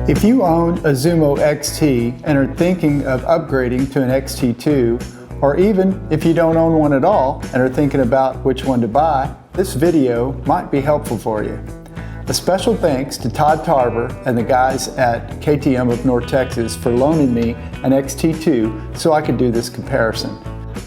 If you own a Zumo XT and are thinking of upgrading to an XT2, or even if you don't own one at all and are thinking about which one to buy, this video might be helpful for you. A special thanks to Todd Tarver and the guys at KTM of North Texas for loaning me an XT2 so I could do this comparison.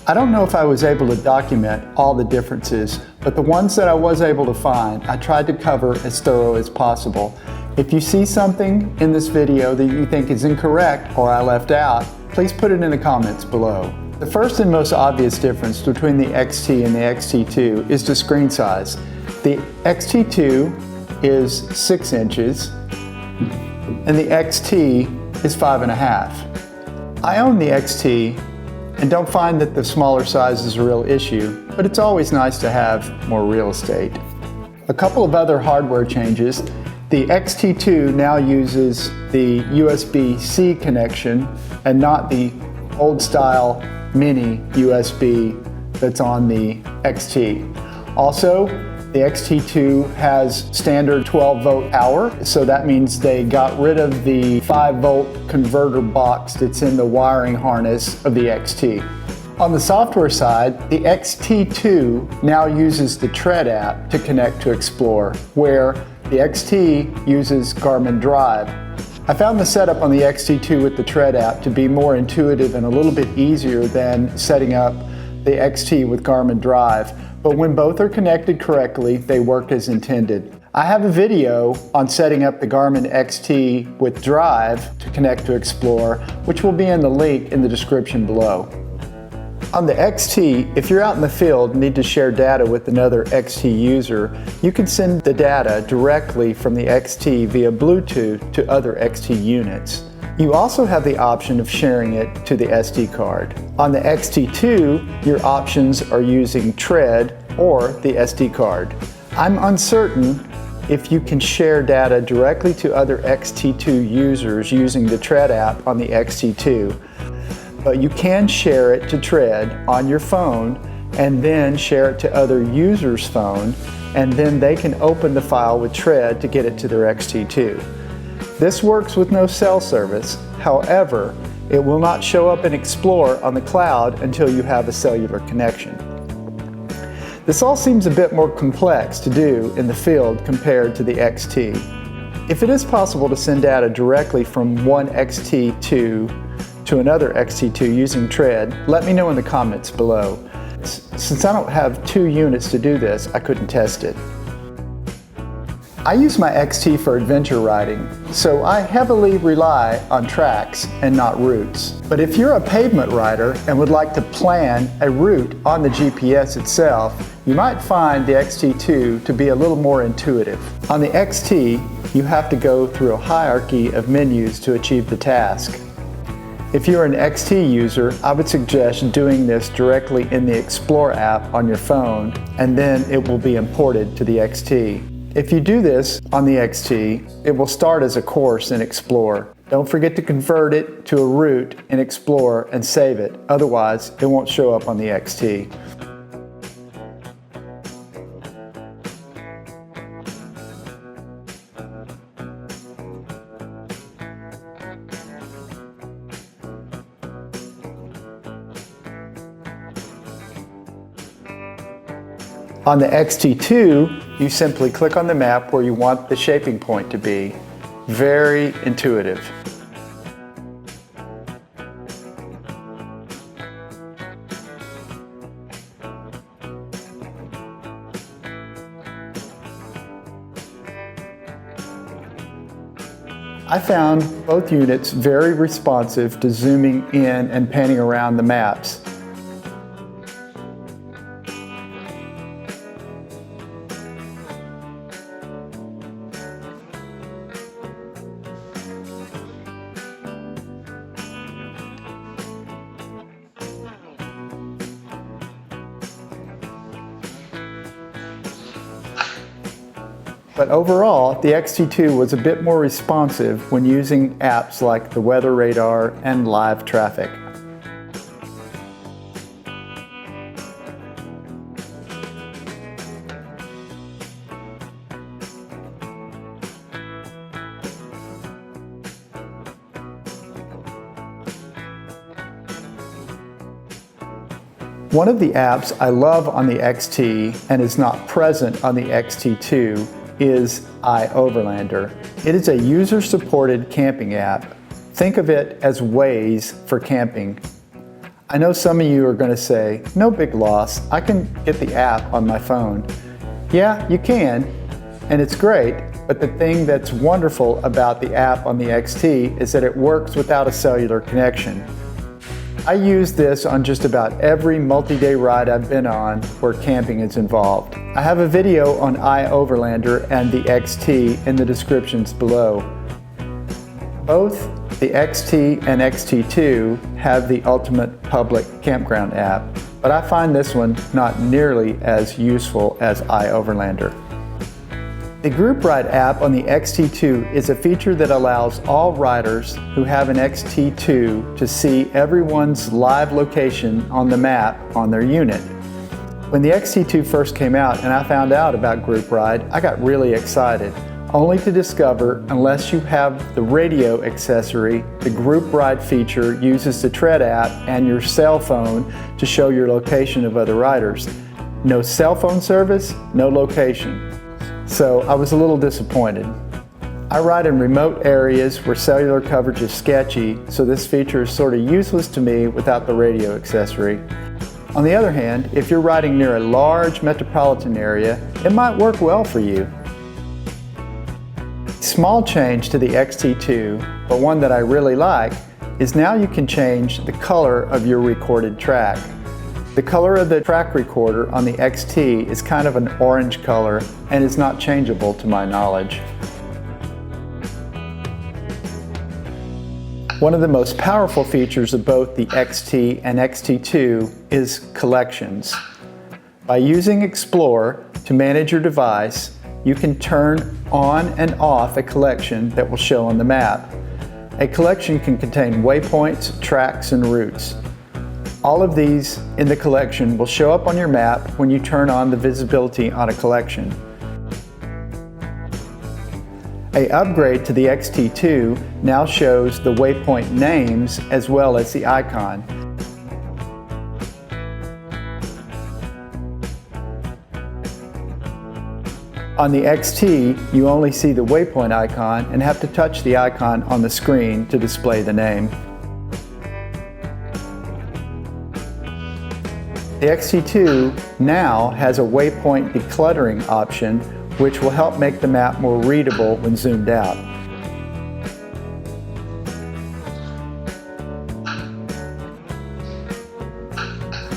I don't know if I was able to document all the differences, but the ones that I was able to find, I tried to cover as thorough as possible. If you see something in this video that you think is incorrect or I left out, please put it in the comments below. The first and most obvious difference between the XT and the XT2 is the screen size. The XT2 is 6 inches and the XT is 5.5. I own the XT and don't find that the smaller size is a real issue, but it's always nice to have more real estate. A couple of other hardware changes. The XT2 now uses the USB-C connection and not the old style mini USB that's on the XT. Also, the XT2 has standard 12-volt power, so that means they got rid of the 5-volt converter box that's in the wiring harness of the XT. On the software side, the XT2 now uses the Tread app to connect to Explore, where the XT uses Garmin Drive. I found the setup on the XT2 with the Tread app to be more intuitive and a little bit easier than setting up the XT with Garmin Drive, but when both are connected correctly, they work as intended. I have a video on setting up the Garmin XT with Drive to connect to Explore, which will be in the link in the description below. On the XT, if you're out in the field and need to share data with another XT user, you can send the data directly from the XT via Bluetooth to other XT units. You also have the option of sharing it to the SD card. On the XT2, your options are using Tread or the SD card. I'm uncertain if you can share data directly to other XT2 users using the Tread app on the XT2. But you can share it to Tread on your phone and then share it to other users' phone, and then they can open the file with Tread to get it to their XT2. This works with no cell service. However, it will not show up in Explore on the cloud until you have a cellular connection. This all seems a bit more complex to do in the field compared to the XT. If it is possible to send data directly from one XT2 to another XT2 using Tread, let me know in the comments below. Since I don't have 2 units to do this, I couldn't test it. I use my XT for adventure riding, so I heavily rely on tracks and not routes. But if you're a pavement rider and would like to plan a route on the GPS itself, you might find the XT2 to be a little more intuitive. On the XT, you have to go through a hierarchy of menus to achieve the task. If you're an XT user, I would suggest doing this directly in the Explore app on your phone, and then it will be imported to the XT. If you do this on the XT, it will start as a course in Explore. Don't forget to convert it to a route in Explore and save it, otherwise it won't show up on the XT. On the XT2, you simply click on the map where you want the shaping point to be. Very intuitive. I found both units very responsive to zooming in and panning around the maps. But overall, the XT2 was a bit more responsive when using apps like the weather radar and live traffic. One of the apps I love on the XT and is not present on the XT2 is iOverlander. It is a user-supported camping app. Think of it as Waze for camping. I know some of you are going to say, no big loss, I can get the app on my phone. Yeah, you can, and it's great, but the thing that's wonderful about the app on the XT is that it works without a cellular connection. I use this on just about every multi-day ride I've been on where camping is involved. I have a video on iOverlander and the XT in the descriptions below. Both the XT and XT2 have the ultimate public campground app, but I find this one not nearly as useful as iOverlander. The Group Ride app on the XT2 is a feature that allows all riders who have an XT2 to see everyone's live location on the map on their unit. When the XT2 first came out and I found out about Group Ride, I got really excited, only to discover unless you have the radio accessory, the Group Ride feature uses the Tread app and your cell phone to show your location of other riders. No cell phone service, no location. So I was a little disappointed. I ride in remote areas where cellular coverage is sketchy, so this feature is sort of useless to me without the radio accessory. On the other hand, if you're riding near a large metropolitan area, it might work well for you. Small change to the XT2, but one that I really like, is now you can change the color of your recorded track. The color of the track recorder on the XT is kind of an orange color and is not changeable to my knowledge. One of the most powerful features of both the XT and XT2 is collections. By using Explore to manage your device, you can turn on and off a collection that will show on the map. A collection can contain waypoints, tracks, and routes. All of these in the collection will show up on your map when you turn on the visibility on a collection. An upgrade to the XT2 now shows the waypoint names as well as the icon. On the XT, you only see the waypoint icon and have to touch the icon on the screen to display the name. The XT2 now has a waypoint decluttering option, which will help make the map more readable when zoomed out.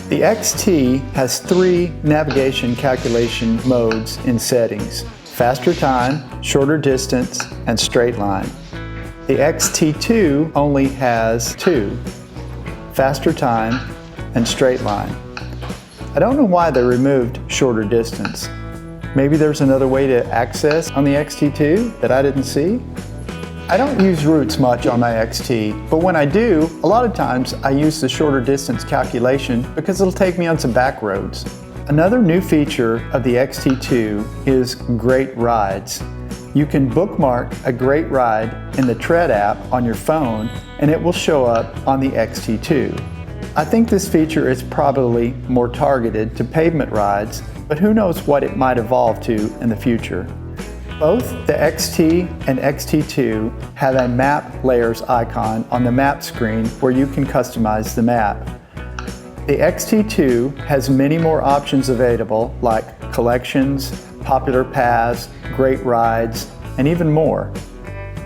The XT has 3 navigation calculation modes in settings: faster time, shorter distance, and straight line. The XT2 only has 2, faster time and straight line. I don't know why they removed shorter distance. Maybe there's another way to access on the XT2 that I didn't see? I don't use routes much on my XT, but when I do, a lot of times I use the shorter distance calculation because it'll take me on some back roads. Another new feature of the XT2 is Great Rides. You can bookmark a great ride in the Tread app on your phone and it will show up on the XT2. I think this feature is probably more targeted to pavement rides, but who knows what it might evolve to in the future. Both the XT and XT2 have a map layers icon on the map screen where you can customize the map. The XT2 has many more options available like collections, popular paths, great rides, and even more.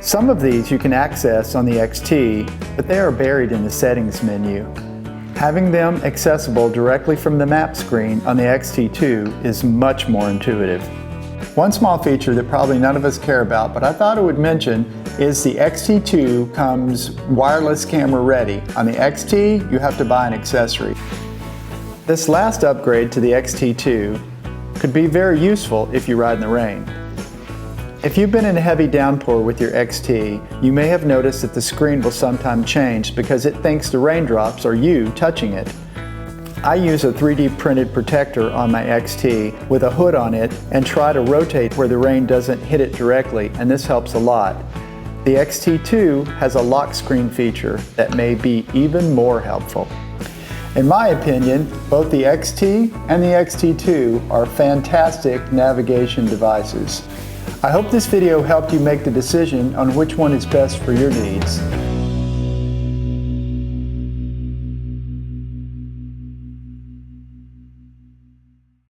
Some of these you can access on the XT, but they are buried in the settings menu. Having them accessible directly from the map screen on the XT2 is much more intuitive. One small feature that probably none of us care about, but I thought I would mention, is the XT2 comes wireless camera ready. On the XT, you have to buy an accessory. This last upgrade to the XT2 could be very useful if you ride in the rain. If you've been in a heavy downpour with your XT, you may have noticed that the screen will sometimes change because it thinks the raindrops are you touching it. I use a 3D printed protector on my XT with a hood on it and try to rotate where the rain doesn't hit it directly, and this helps a lot. The XT2 has a lock screen feature that may be even more helpful. In my opinion, both the XT and the XT2 are fantastic navigation devices. I hope this video helped you make the decision on which one is best for your needs.